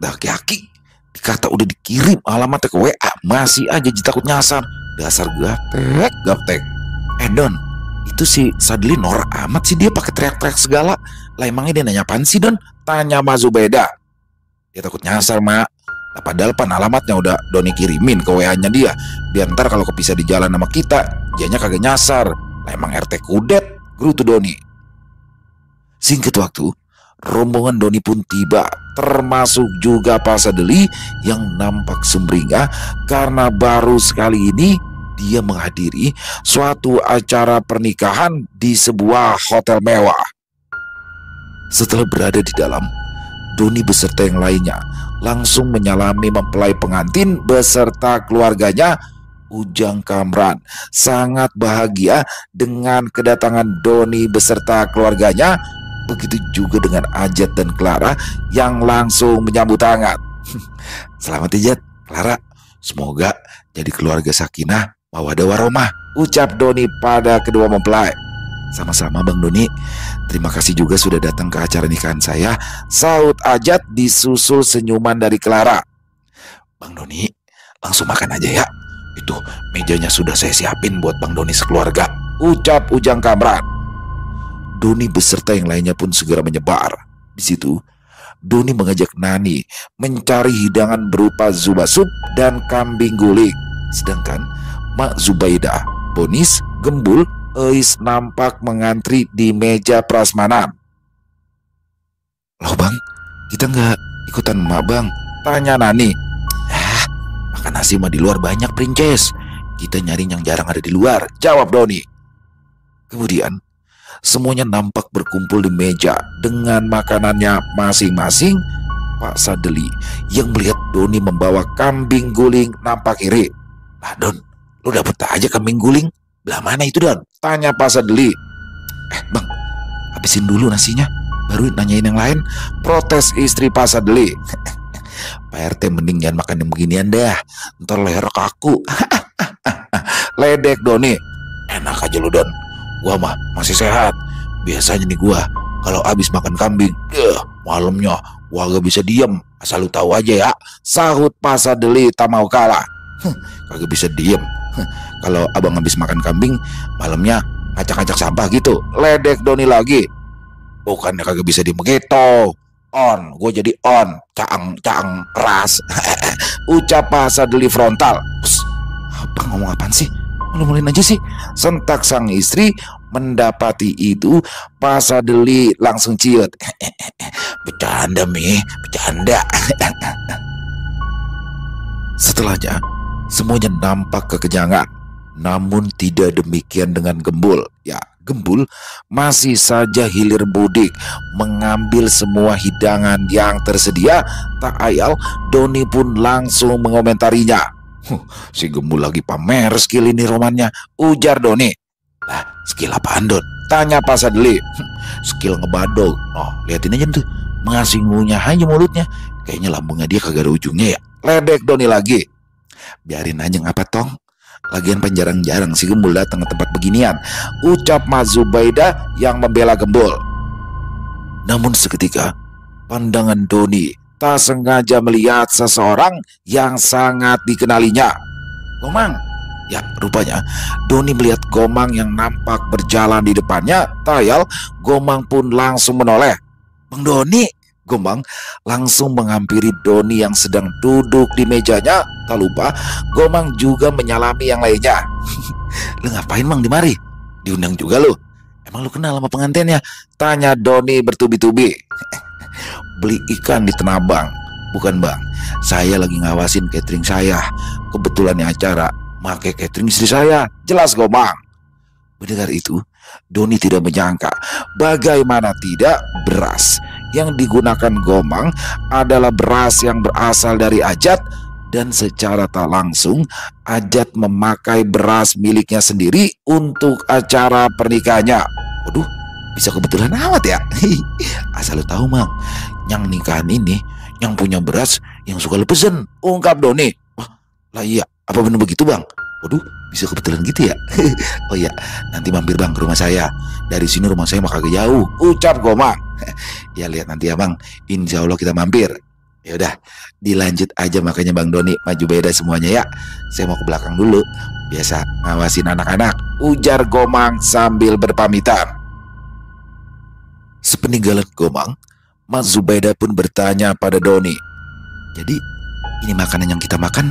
Aki-aki, dikata udah dikirim alamatnya ke WA, masih aja takut nyasar. Dasar gaptek. Don, itu si Sadli norak amat sih, dia pakai teriak-teriak segala. Lah emangnya dia nanya apaan sih Don? Tanya Mas Zubeda. Dia takut nyasar mak. Nah, padahal pan alamatnya udah Doni kirimin ke WA-nya dia. Biar ntar kalau kepisah di jalan sama kita, dianya kagak nyasar. Lah emang RT kudet, gerutu Doni. Singkat waktu, rombongan Doni pun tiba, termasuk juga Pak Sadli yang nampak sumringah karena baru sekali ini dia menghadiri suatu acara pernikahan di sebuah hotel mewah. Setelah berada di dalam, Doni beserta yang lainnya langsung menyalami mempelai pengantin beserta keluarganya. Ujang Kamran sangat bahagia dengan kedatangan Doni beserta keluarganya. Begitu juga dengan Ajat dan Clara yang langsung menyambut tangan. Selamat ya Jat, Clara. Semoga jadi keluarga sakinah mawaddah warahmah, ucap Doni pada kedua mempelai. Sama-sama Bang Doni. Terima kasih juga sudah datang ke acara nikahan saya, sahut Ajat disusul senyuman dari Clara. Bang Doni, langsung makan aja ya. Itu mejanya sudah saya siapin buat Bang Doni sekeluarga, ucap Ujang Kamran. Doni beserta yang lainnya pun segera menyebar. Di situ, Doni mengajak Nani mencari hidangan berupa zubasup dan kambing guling. Sedangkan Mak Zubaidah, Bonis, Gembul, Eis nampak mengantri di meja prasmanan. Loh Bang, kita nggak ikutan Mak Bang? Tanya Nani. Makan nasi mah di luar banyak Princes. Kita nyari yang jarang ada di luar, jawab Doni. Kemudian semuanya nampak berkumpul di meja dengan makanannya masing-masing. Pak Sadeli yang melihat Doni membawa kambing guling nampak iri. Lah Don, lu dapet aja kambing guling? Belah mana itu Don? Tanya Pak Sadeli. Bang, habisin dulu nasinya, baru nanyain yang lain, protes istri Pak Sadeli. Pak RT mending jangan makan yang beginian dah, ntar leher kaku. Ledek Doni. Enak aja lu Don, gua mah masih sehat. Biasanya nih gua kalau abis makan kambing, malamnya gua gak bisa diem. Asal lu tahu aja ya, sahut Pak Sadeli tak mau kalah. Kagak bisa diem. Kalau abang habis makan kambing, malamnya ngacak-ngacak sampah gitu, ledek Doni lagi. Bukannya kagak bisa diem gitu. On, gue jadi on, caang keras. Ucap Pak Sadeli frontal. Abang ngomong apaan sih? Mulai aja sih, sentak sang istri. Mendapati itu, Pak Sadeli langsung ciut. Bercanda Mi, bercanda. Setelahnya semuanya nampak kekenyangan. Namun tidak demikian dengan Gembul. Ya, Gembul masih saja hilir mudik mengambil semua hidangan yang tersedia. Tak ayal Doni pun langsung mengomentarinya. Si Gembul lagi pamer skill ini romannya, ujar Doni. Lah, skill apaan Don? Tanya Pak Sadeli. Skill ngebadog. Oh, liatin aja tuh, masih ngunyah aja mulutnya. Kayaknya lambungnya dia kagak ada ujungnya ya, ledek Doni lagi. Biarin aja ngapa tong, lagian pan jarang-jarang si Gembul datang ke tempat beginian, ucap Mak Zubaidah yang membela Gembul. Namun seketika pandangan Doni tak sengaja melihat seseorang yang sangat dikenalinya. Gomang. Ya, rupanya Doni melihat Gomang yang nampak berjalan di depannya. Tayal, Gomang pun langsung menoleh. Bang Doni. Gomang langsung menghampiri Doni yang sedang duduk di mejanya. Tak lupa Gomang juga menyalami yang lainnya. Lu ngapain Mang di mari? Diundang juga lu? Emang lu kenal sama pengantinnya? Tanya Doni bertubi-tubi. Beli ikan di Tenabang. Bukan Bang, saya lagi ngawasin catering saya. Kebetulan nih acara make catering istri saya, jelas Gomang. Mendengar itu, Doni tidak menyangka bagaimana tidak beras yang digunakan Gomang adalah beras yang berasal dari Ajat, dan secara tak langsung Ajat memakai beras miliknya sendiri untuk acara pernikahannya. Waduh, bisa kebetulan amat ya. Asal lu tahu Mang, yang nikahan ini yang punya beras yang suka lu pesen, ungkap Doni. Wah, lah iya, apa benar begitu Bang? Waduh, bisa kebetulan gitu ya. Oh iya, nanti mampir Bang ke rumah saya. Dari sini rumah saya mah kagak jauh, ucap Gomang. Ya lihat nanti ya Bang, insya Allah kita mampir. Ya udah, dilanjut aja makanya Bang Doni maju beda semuanya ya. Saya mau ke belakang dulu, biasa ngawasin anak-anak, ujar Gomang sambil berpamitan. Sepeninggalan Gomang, Mak Zubaidah pun bertanya pada Doni. Jadi ini makanan yang kita makan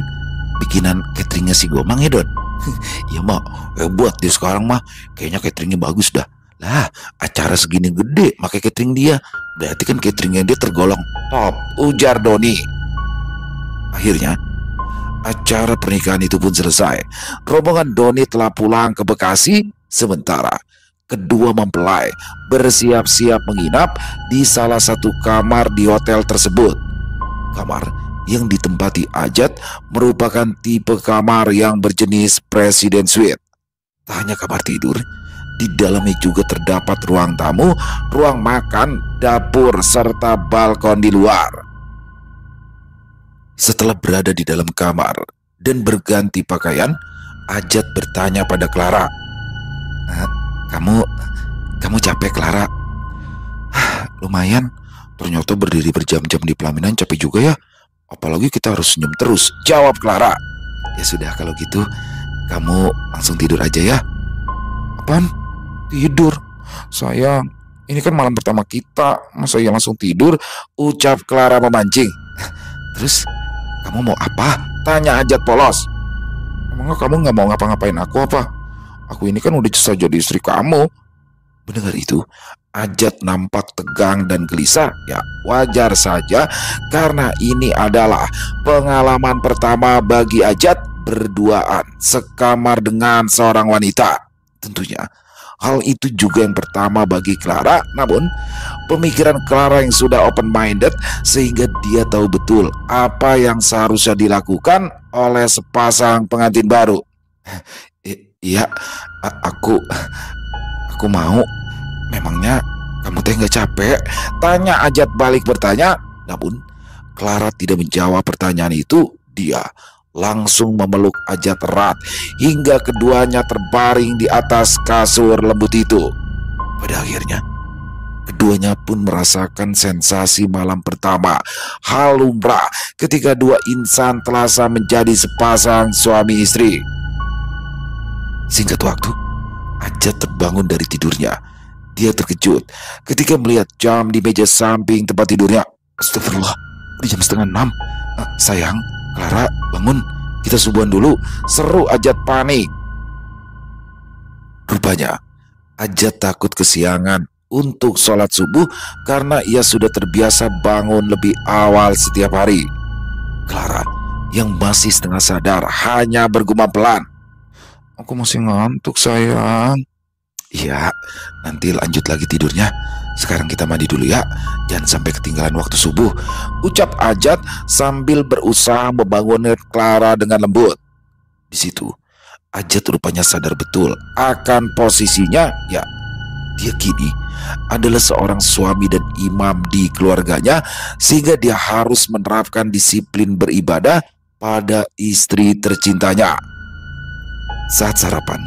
bikinan cateringnya si Gomang ya Don? Ya Mak, buat dia sekarang mah kayaknya cateringnya bagus dah. Lah, acara segini gede pakai catering dia, berarti kan cateringnya dia tergolong top, ujar Doni. Akhirnya acara pernikahan itu pun selesai. Rombongan Doni telah pulang ke Bekasi. Sementara kedua mempelai bersiap-siap menginap di salah satu kamar di hotel tersebut. Kamar yang ditempati Ajat merupakan tipe kamar yang berjenis Presiden Suite. Tak hanya kamar tidur, Di dalamnya juga terdapat ruang tamu, ruang makan, dapur, serta balkon di luar. Setelah berada di dalam kamar dan berganti pakaian, Ajat bertanya pada Clara, Kamu capek, Clara?" "Lumayan, ternyata berdiri berjam-jam di pelaminan capek juga ya. Apalagi kita harus senyum terus," jawab Clara. "Ya sudah, kalau gitu kamu langsung tidur aja ya." "Apaan? Tidur? Sayang, ini kan malam pertama kita, masa ya langsung tidur?" ucap Clara memancing. "Terus kamu mau apa?" tanya Ajat polos. "Emangnya kamu gak mau ngapa-ngapain aku apa? Aku ini kan udah bisa jadi istri kamu." Mendengar itu, Ajat nampak tegang dan gelisah. Ya, wajar saja karena ini adalah pengalaman pertama bagi Ajat berduaan sekamar dengan seorang wanita. Tentunya hal itu juga yang pertama bagi Clara. Namun pemikiran Clara yang sudah open-minded sehingga dia tahu betul apa yang seharusnya dilakukan oleh sepasang pengantin baru. Iya, aku mau. Memangnya kamu teh nggak capek?" tanya Ajat balik bertanya. Namun Clara tidak menjawab pertanyaan itu. Dia langsung memeluk Ajat erat hingga keduanya terbaring di atas kasur lembut itu. Pada akhirnya keduanya pun merasakan sensasi malam pertama. Hal lumrah ketika dua insan terasa menjadi sepasang suami istri. Singkat waktu, Ajat terbangun dari tidurnya. Dia terkejut ketika melihat jam di meja samping tempat tidurnya. "Astagfirullah, udah jam 5:30. Sayang, Clara, bangun, kita subuhan dulu," seru Ajat panik. Rupanya Ajat takut kesiangan untuk sholat subuh karena ia sudah terbiasa bangun lebih awal setiap hari. Clara yang masih setengah sadar hanya bergumam pelan, "Aku masih ngantuk, sayang." "Iya, nanti lanjut lagi tidurnya. Sekarang kita mandi dulu ya. Jangan sampai ketinggalan waktu subuh," ucap Ajat sambil berusaha membangunkan Clara dengan lembut. Di situ, Ajat rupanya sadar betul akan posisinya. Ya, dia kini adalah seorang suami dan imam di keluarganya, sehingga dia harus menerapkan disiplin beribadah pada istri tercintanya. Saat sarapan,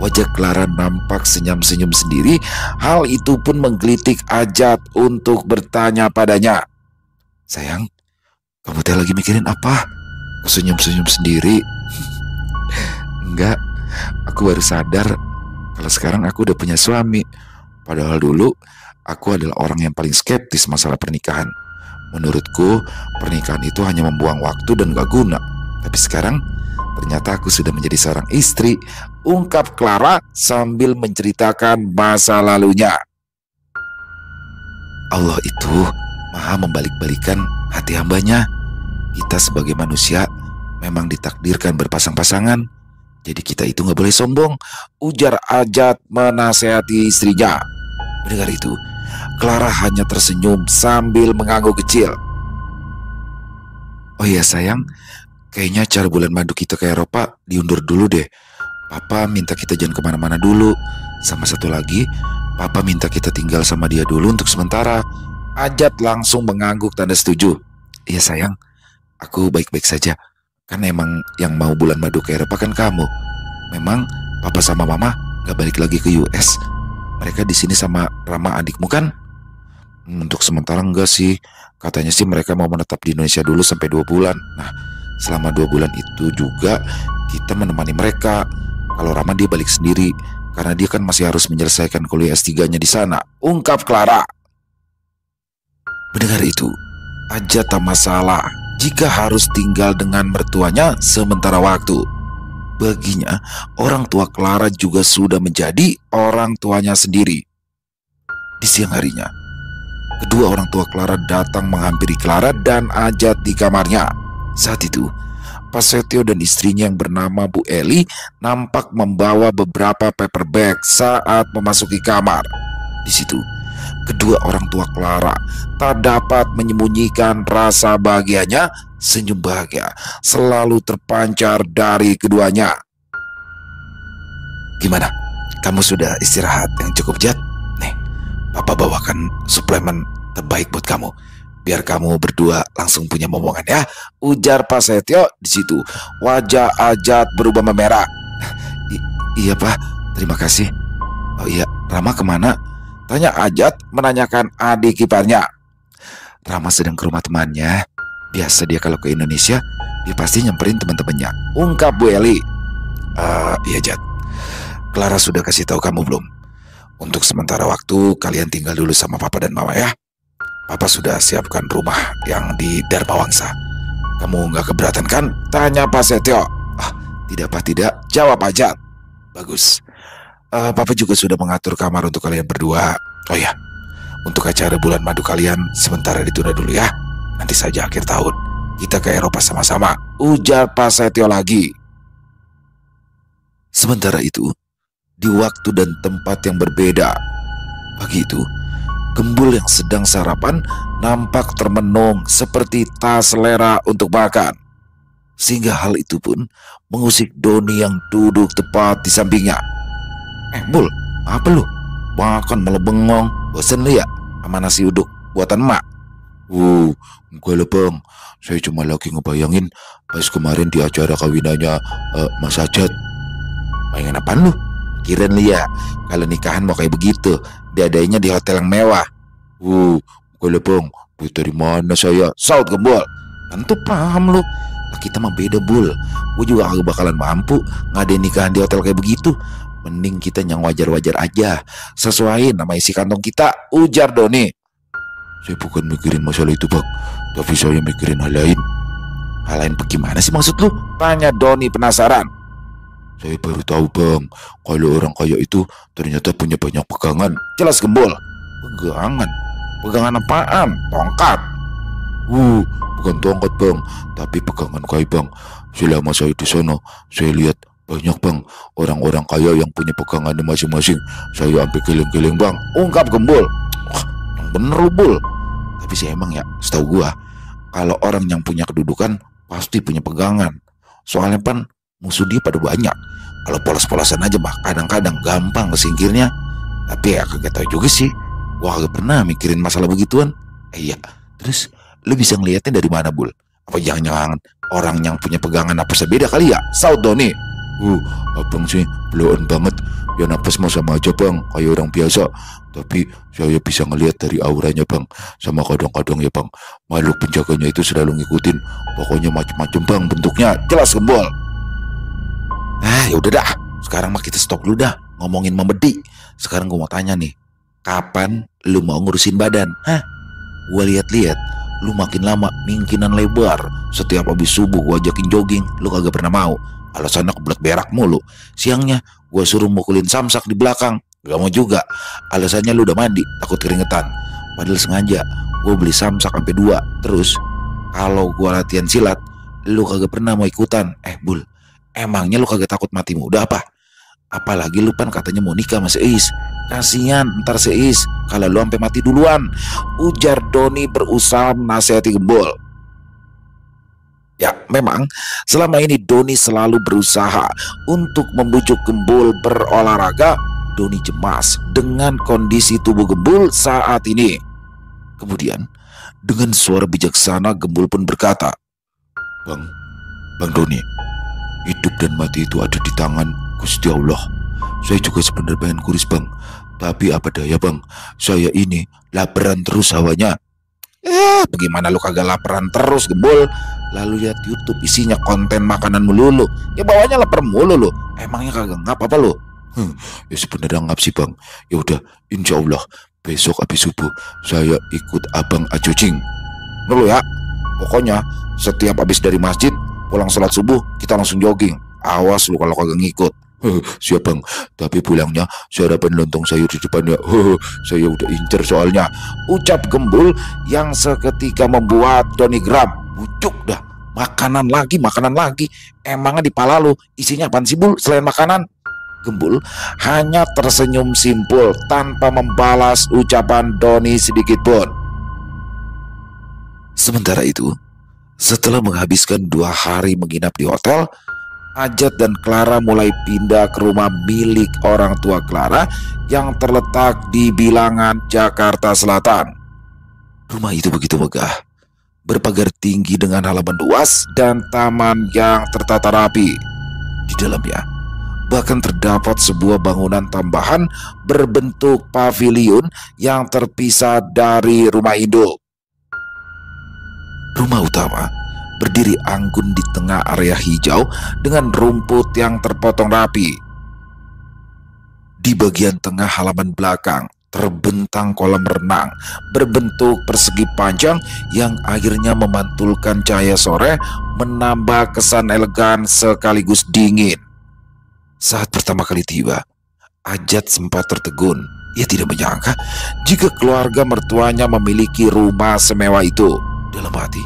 wajah Clara nampak senyum-senyum sendiri. Hal itu pun menggelitik Ajat untuk bertanya padanya, "Sayang, kamu teh lagi mikirin apa? Kok senyum-senyum sendiri?" "Enggak, aku baru sadar kalau sekarang aku udah punya suami. Padahal dulu aku adalah orang yang paling skeptis masalah pernikahan. Menurutku pernikahan itu hanya membuang waktu dan gak guna. Tapi sekarang ternyata aku sudah menjadi seorang istri," ungkap Clara sambil menceritakan masa lalunya. Allah itu maha membalik-balikan hati hambanya. Kita sebagai manusia memang ditakdirkan berpasang-pasangan. Jadi kita itu gak boleh sombong, ujar Ajat menasehati istrinya. Mendengar itu, Clara hanya tersenyum sambil mengangguk kecil. "Oh iya sayang, kayaknya acara bulan madu kita ke Eropa diundur dulu deh. Papa minta kita jangan kemana-mana dulu. Sama satu lagi, Papa minta kita tinggal sama dia dulu untuk sementara." Ajat langsung mengangguk tanda setuju. "Iya sayang, aku baik-baik saja. Kan emang yang mau bulan madu ke Eropa kan kamu. Memang Papa sama Mama gak balik lagi ke US. Mereka di sini sama Rama adikmu kan?" Untuk sementara enggak sih. Katanya sih mereka mau menetap di Indonesia dulu sampai 2 bulan. Nah, selama 2 bulan itu juga kita menemani mereka. Kalau Rama dia balik sendiri karena dia kan masih harus menyelesaikan kuliah S3-nya di sana, ungkap Clara. Mendengar itu, Ajat tak masalah jika harus tinggal dengan mertuanya sementara waktu. Baginya, orang tua Clara juga sudah menjadi orang tuanya sendiri. Di siang harinya, kedua orang tua Clara datang menghampiri Clara dan Ajat di kamarnya. Saat itu, Pak Setio dan istrinya yang bernama Bu Eli nampak membawa beberapa paper bag saat memasuki kamar. Di situ, kedua orang tua Clara tak dapat menyembunyikan rasa bahagianya. Senyum bahagia selalu terpancar dari keduanya. "Gimana? kamu sudah istirahat yang cukup, Jat. Nih, Papa bawakan suplemen terbaik buat kamu. Biar kamu berdua langsung punya momongan ya, ujar Pak Setio di situ. Wajah Ajat berubah memerah. Iya Pak, terima kasih. Oh iya, Rama kemana? Tanya Ajat menanyakan adik iparnya. Rama sedang ke rumah temannya. Biasa dia kalau ke Indonesia, dia pasti nyamperin teman-temannya, ungkap Bu Eli. Iya Jat, Clara sudah kasih tahu kamu belum? Untuk sementara waktu kalian tinggal dulu sama Papa dan Mama ya. Papa sudah siapkan rumah yang di Darbawangsa. Kamu nggak keberatan kan? Tanya Pak Setio. Tidak Pak, tidak. Jawab Ajat. Bagus. Papa juga sudah mengatur kamar untuk kalian berdua. Oh ya, untuk acara bulan madu kalian sementara ditunda dulu ya. Nanti saja akhir tahun kita ke Eropa sama-sama, ujar Pak Setio lagi. Sementara itu, di waktu dan tempat yang berbeda, pagi itu, Gembul yang sedang sarapan nampak termenung seperti tak selera untuk makan. Sehingga hal itu pun mengusik Doni yang duduk tepat di sampingnya. Bul, apa lu? Makan malah bengong, bosan lu ya sama nasi uduk buatan emak? Enggak lah bang, saya cuma lagi ngebayangin pas kemarin di acara kawinannya Mas Ajat. Bayangin apaan lu? Kirain lu ya kalau nikahan mau kayak begitu, diadainya di hotel yang mewah. Enggak lah bang, duit dari mana saya? Saut Gembul. Tentu paham lu, kita mah beda Bul. Gue juga agak bakalan mampu ngadain nikahan di hotel kayak begitu. Mending kita yang wajar-wajar aja, sesuaiin nama isi kantong kita, ujar Doni. Saya bukan mikirin masalah itu bang, tapi saya mikirin hal lain. Hal lain bagaimana sih maksud lu? Tanya Doni penasaran. Saya baru tahu bang, kalau orang kaya itu ternyata punya banyak pegangan. Jelas Gembul. Pegangan? Pegangan apaan? Tongkat? Bukan tongkat bang, tapi pegangan kaya bang. Selama saya di sana, saya lihat banyak bang orang-orang kaya yang punya pegangannya masing-masing. Saya sampai geleng-geleng bang, ungkap Gembul. Yang bener lu Bul. Tapi sih emang ya, setahu gua kalau orang yang punya kedudukan pasti punya pegangan. Soalnya pan musuh dia pada banyak. Kalau polos-polosan aja mah kadang-kadang gampang kesingkirnya. Tapi ya kagak tahu juga sih. Gua kagak pernah mikirin masalah begituan. Iya. Terus lu bisa ngeliatnya dari mana Bul? Apa jangan-jangan orang yang punya pegangan napas beda kali ya? Saud Doni. Abang sih beloan banget. Ya napas mah sama aja bang, kayak orang biasa. Tapi saya bisa ngelihat dari auranya bang. Sama kadang-kadang ya bang, makhluk penjaganya itu selalu ngikutin. Pokoknya macem-macem bang bentuknya. Jelas Gembul. Ya udah dah, sekarang mah kita stop dulu dah ngomongin memedi. Sekarang gue mau tanya nih, kapan lu mau ngurusin badan? Gue lihat-lihat lu makin lama mingkinan lebar. Setiap habis subuh gue ajakin jogging, lu kagak pernah mau. Alasannya kebelet berak mulu. Siangnya gue suruh mukulin samsak di belakang, gak mau juga. Alasannya lu udah mandi, takut keringetan. Padahal sengaja gue beli samsak sampai 2. Terus kalau gue latihan silat, lu kagak pernah mau ikutan. Bul, emangnya lu kagak takut mati muda apa? Apalagi lu pan katanya mau nikah sama Seis. Kasian ntar Seis kalau lu sampai mati duluan, ujar Doni berusaha menasihati Gembul. Ya memang selama ini Doni selalu berusaha untuk membujuk Gembul berolahraga. Doni cemas dengan kondisi tubuh Gembul saat ini. Kemudian dengan suara bijaksana Gembul pun berkata, Bang Doni, hidup dan mati itu ada di tangan Gusti Allah. Saya juga sebenarnya pengen kurus bang, tapi apa daya bang, saya ini laparan terus hawanya. Bagaimana lu kagak laparan terus Gembul? Lalu lihat YouTube isinya konten makanan melulu. Ya bawanya lapar mulu lu. Emangnya kagak ngap apa lu? Ya sebenarnya ngap sih bang. Ya udah, insya Allah besok habis subuh saya ikut abang acucing. Dulu ya. Pokoknya setiap habis dari masjid pulang sholat subuh kita langsung jogging. Awas lu kalau kagak ngikut. Siap bang, tapi pulangnya sarapan lontong sayur di depannya. Saya udah incer soalnya, ucap Gembul yang seketika membuat Doni geram. Bujuk dah, makanan lagi. Emangnya di pala lu isinya apaan sih Bul selain makanan? Gembul hanya tersenyum simpul tanpa membalas ucapan Doni sedikit pun. Sementara itu, setelah menghabiskan 2 hari menginap di hotel, Ajat dan Clara mulai pindah ke rumah milik orang tua Clara yang terletak di Bilangan, Jakarta Selatan. Rumah itu begitu megah, berpagar tinggi dengan halaman luas dan taman yang tertata rapi. Di dalamnya bahkan terdapat sebuah bangunan tambahan berbentuk paviliun yang terpisah dari rumah induk. Rumah utama berdiri anggun di tengah area hijau dengan rumput yang terpotong rapi. Di bagian tengah halaman belakang terbentang kolam renang berbentuk persegi panjang yang akhirnya memantulkan cahaya sore, menambah kesan elegan sekaligus dingin. Saat pertama kali tiba, Ajat sempat tertegun. Ia tidak menyangka jika keluarga mertuanya memiliki rumah semewah itu. Dalam hati,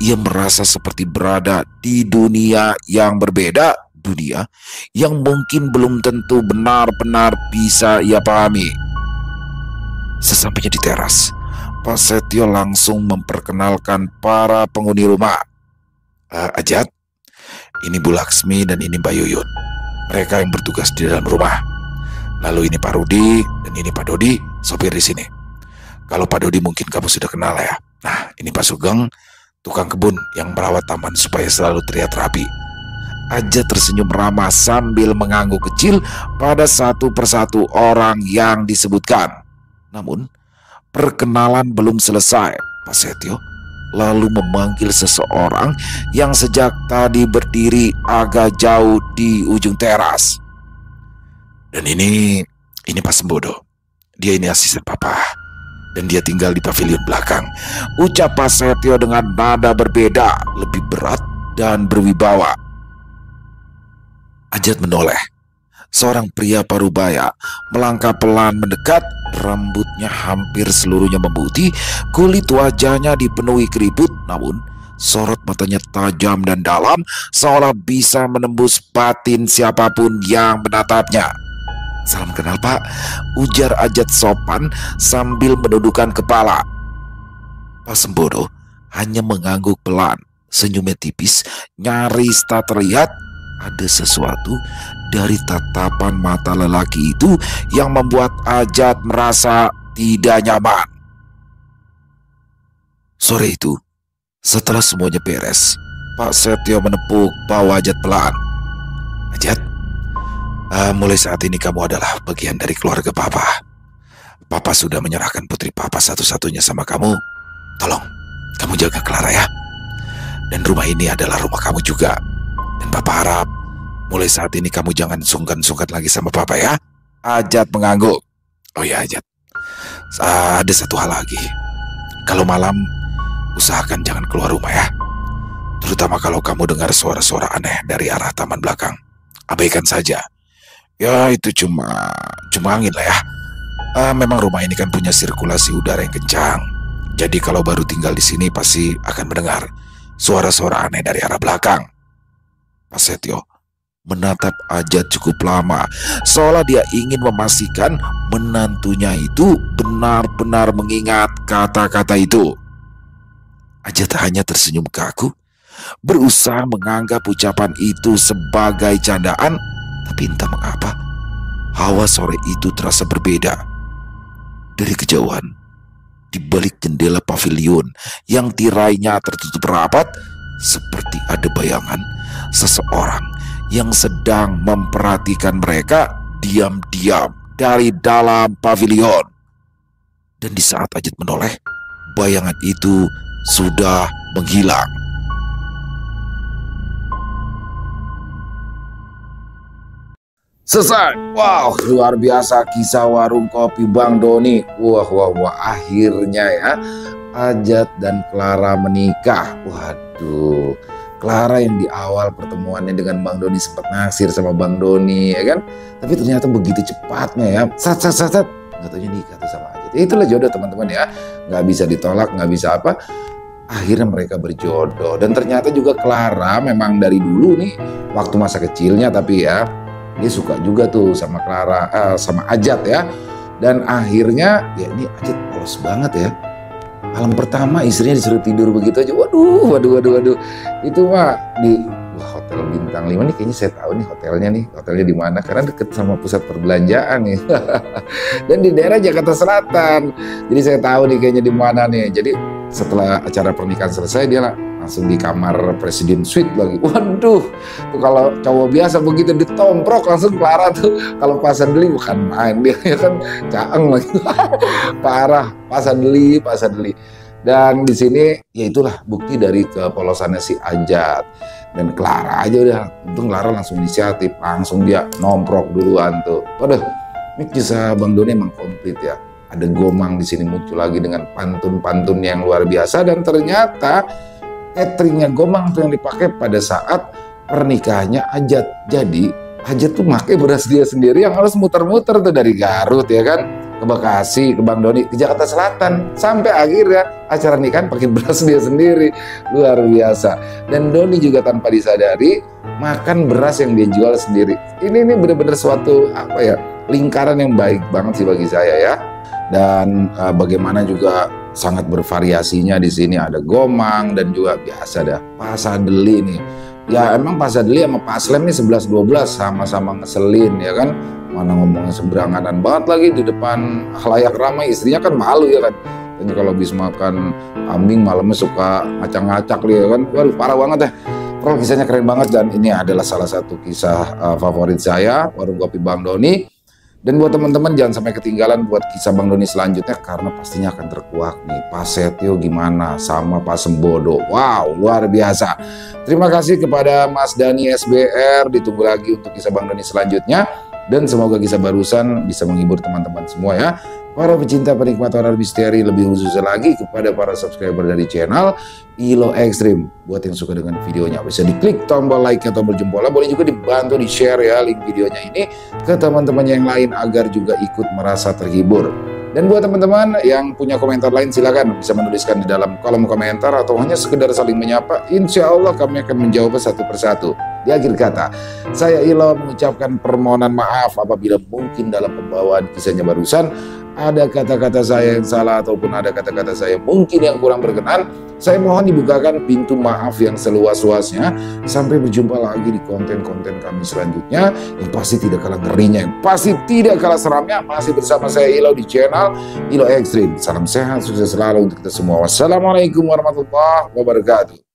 ia merasa seperti berada di dunia yang berbeda, dunia yang mungkin belum tentu benar-benar bisa ia pahami. Sesampainya di teras, Pak Setio langsung memperkenalkan para penghuni rumah. Ajat, ini Bu Laksmi dan ini Mbak Yuyun. Mereka yang bertugas di dalam rumah. Lalu ini Pak Rudi dan ini Pak Dodi, sopir di sini. Kalau Pak Dodi mungkin kamu sudah kenal ya. Nah, ini Pak Sugeng, tukang kebun yang merawat taman supaya selalu terlihat rapi. Ajat tersenyum ramah sambil mengangguk kecil pada satu persatu orang yang disebutkan. Namun, perkenalan belum selesai. Pak Setio lalu memanggil seseorang yang sejak tadi berdiri agak jauh di ujung teras. Dan ini Pak Sembodo. Dia ini asisten papa. Dan dia tinggal di pavilion belakang. Ucap Pak Setio dengan nada berbeda, lebih berat dan berwibawa. Ajat menoleh. Seorang pria parubaya melangkah pelan mendekat, rambutnya hampir seluruhnya memutih, kulit wajahnya dipenuhi keriput, namun sorot matanya tajam dan dalam, seolah bisa menembus batin siapapun yang menatapnya. Salam kenal Pak, ujar Ajat sopan sambil menundukkan kepala. Pak Sembodo hanya mengangguk pelan, senyumnya tipis, nyaris tak terlihat. Ada sesuatu dari tatapan mata lelaki itu yang membuat Ajat merasa tidak nyaman. Sore itu, setelah semuanya beres, Pak Setio menepuk bahu Ajat pelan. Ajat, mulai saat ini kamu adalah bagian dari keluarga Papa. Papa sudah menyerahkan putri Papa satu-satunya sama kamu. Tolong, kamu jaga Clara ya. Dan rumah ini adalah rumah kamu juga. Dan Papa harap mulai saat ini kamu jangan sungkan-sungkan lagi sama Papa ya. Ajat mengangguk. Oh ya Ajat, ada satu hal lagi. Kalau malam, usahakan jangan keluar rumah ya. Terutama kalau kamu dengar suara-suara aneh dari arah taman belakang. Abaikan saja. Ya itu cuma angin lah ya. Memang rumah ini kan punya sirkulasi udara yang kencang. Jadi kalau baru tinggal di sini pasti akan mendengar suara-suara aneh dari arah belakang. Pak Setio menatap Ajat cukup lama, seolah dia ingin memastikan menantunya itu benar-benar mengingat kata-kata itu. Ajat hanya tersenyum kaku, berusaha menganggap ucapan itu sebagai candaan. Tapi entah mengapa, hawa sore itu terasa berbeda. Dari kejauhan, di balik jendela pavilion yang tirainya tertutup rapat, seperti ada bayangan seseorang yang sedang memperhatikan mereka diam-diam dari dalam pavilion. Dan di saat Ajat menoleh, bayangan itu sudah menghilang. Selesai. Wow, luar biasa kisah warung kopi Bang Doni. Wah, akhirnya ya Ajat dan Clara menikah. Waduh, Clara yang di awal pertemuannya dengan Bang Doni sempat naksir sama Bang Doni, ya kan? Tapi ternyata begitu cepatnya ya, sat, nggak taunya nikah tuh sama Ajat. Itulah jodoh teman-teman ya, nggak bisa ditolak, nggak bisa apa. Akhirnya mereka berjodoh. Dan ternyata juga Clara memang dari dulu nih, waktu masa kecilnya tapi ya, dia suka juga tuh sama Clara, sama Ajat ya. Dan akhirnya ya ini Ajat polos banget ya. Malam pertama istrinya disuruh tidur begitu aja. Waduh. Itu mah di hotel hotel bintang 5 nih, kayaknya saya tahu nih hotelnya di mana karena deket sama pusat perbelanjaan nih. Dan di daerah Jakarta Selatan. Jadi saya tahu nih kayaknya di mana nih. Jadi setelah acara pernikahan selesai dia langsung di kamar presiden suite lagi. Waduh, tuh kalau cowok biasa begitu ditomprok langsung Clara tuh. Kalau Pak Sadli bukan main, dia kan caeng lagi. Parah, Pak Sadli. Dan di sini ya itulah bukti dari kepolosannya si Ajat. Dan Clara aja udah, untung Clara langsung inisiatif, langsung dia nomprok duluan tuh. Waduh, ini kisah Bang Doni emang komplit ya. Ada Gomang di sini muncul lagi dengan pantun-pantun yang luar biasa, dan ternyata cateringnya Gomang tuh yang dipakai pada saat pernikahannya Ajat. Jadi Ajat tuh pakai beras dia sendiri yang harus muter-muter tuh dari Garut ya kan, ke Bekasi, ke Bang Doni, ke Jakarta Selatan, sampai akhirnya acara nikahan pakai beras dia sendiri. Luar biasa. Dan Doni juga tanpa disadari makan beras yang dia jual sendiri. Ini benar-benar suatu lingkaran yang baik banget sih bagi saya ya. Dan bagaimana juga sangat bervariasinya di sini, ada Gomang dan juga biasa dah Pak Sadli nih. Ya emang Pak Sadli sama Pak Aslem nih 11-12 sama-sama ngeselin ya kan. Mana ngomongnya seberanganan banget lagi di depan khalayak ramai, istrinya kan malu ya kan. Dan kalau habis makan kambing malamnya suka ngacak-ngacak ya kan. Waduh parah banget deh. Kalau kisahnya keren banget, dan ini adalah salah satu kisah favorit saya, Warung Kopi Bang Doni. Dan buat teman-teman jangan sampai ketinggalan buat kisah Bang Doni selanjutnya, karena pastinya akan terkuak nih. Pak Setio gimana sama Pak Sembodo. Wow, luar biasa. Terima kasih kepada Mas Dani SBR. Ditunggu lagi untuk kisah Bang Doni selanjutnya. Dan semoga kisah barusan bisa menghibur teman-teman semua ya. Para pecinta penikmat horor misteri, lebih khususnya lagi kepada para subscriber dari channel Ilo Extreme. Buat yang suka dengan videonya bisa diklik tombol like atau tombol jempolnya. Boleh juga dibantu di share ya link videonya ini ke teman-teman yang lain agar juga ikut merasa terhibur. Dan buat teman-teman yang punya komentar lain silakan bisa menuliskan di dalam kolom komentar atau hanya sekedar saling menyapa. Insya Allah kami akan menjawab satu persatu. Di akhir kata, saya Ilo mengucapkan permohonan maaf apabila mungkin dalam pembawaan kisahnya barusan ada kata-kata saya yang salah ataupun ada kata-kata saya mungkin yang kurang berkenan. Saya mohon dibukakan pintu maaf yang seluas-luasnya. Sampai berjumpa lagi di konten-konten kami selanjutnya yang pasti tidak kalah ngerinya, yang pasti tidak kalah seramnya. Masih bersama saya Ilo di channel Ilo Extreme. Salam sehat, sukses selalu untuk kita semua. Wassalamualaikum warahmatullahi wabarakatuh.